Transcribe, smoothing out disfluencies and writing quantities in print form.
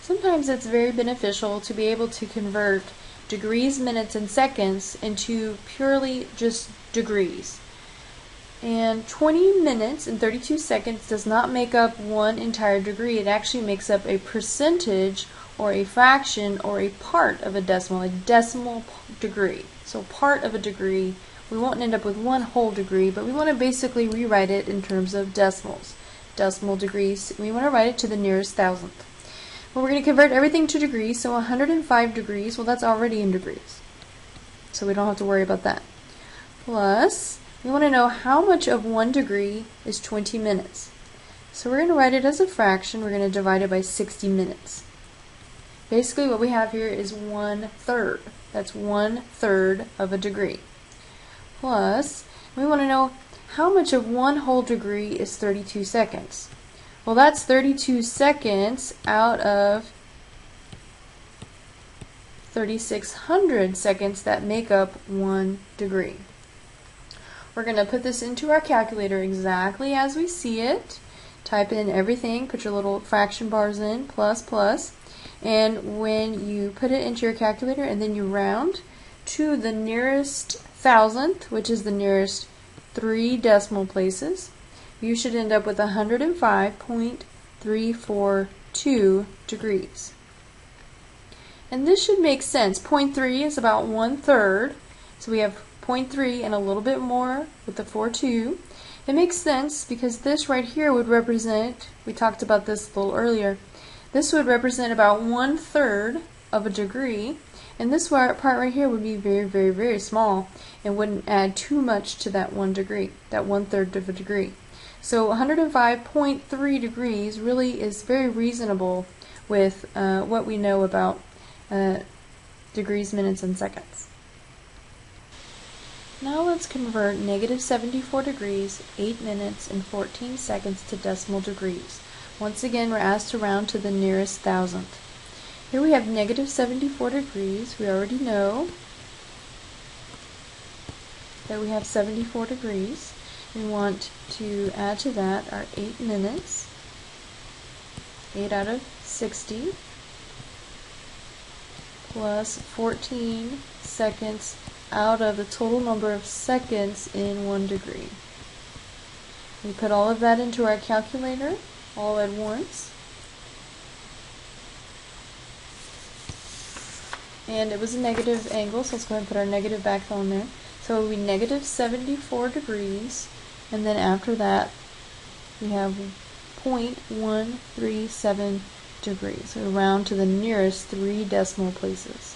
Sometimes it's very beneficial to be able to convert degrees, minutes, and seconds into purely just degrees. And 20 minutes and 32 seconds does not make up one entire degree. It actually makes up a percentage or a fraction or a part of a decimal degree. So part of a degree. We won't end up with one whole degree, but we want to basically rewrite it in terms of decimals. Decimal degrees, we want to write it to the nearest thousandth. Well, we're going to convert everything to degrees, so 105 degrees, well, that's already in degrees. So we don't have to worry about that. Plus, we want to know how much of 1 degree is 20 minutes. So we're going to write it as a fraction. We're going to divide it by 60 minutes. Basically, what we have here is 1/3. That's 1/3 of a degree. Plus, we want to know how much of 1 whole degree is 32 seconds. Well, that's 32 seconds out of 3,600 seconds that make up 1 degree. We're going to put this into our calculator exactly as we see it. Type in everything, put your little fraction bars in, plus, plus, and when you put it into your calculator and then you round to the nearest thousandth, which is the nearest 3 decimal places, you should end up with 105.342 degrees. And this should make sense. 0.3 is about 1/3, so we have 0.3 and a little bit more with the 4/2. It makes sense because this right here would represent, we talked about this a little earlier, this would represent about 1/3 of a degree, and this part right here would be very, very, very small and wouldn't add too much to that 1 degree, that 1/3 of a degree. So 105.3 degrees really is very reasonable with what we know about degrees, minutes, and seconds. Now let's convert -74 degrees, 8 minutes, and 14 seconds to decimal degrees. Once again, we're asked to round to the nearest thousandth. Here we have -74 degrees. We already know that we have 74 degrees. We want to add to that our 8 minutes, 8 out of 60, plus 14 seconds out of the total number of seconds in 1 degree. We put all of that into our calculator all at once. And it was a negative angle, so let's go ahead and put our negative back on there. So it would be -74 degrees, and then after that we have 0.137 degrees. So we round to the nearest 3 decimal places.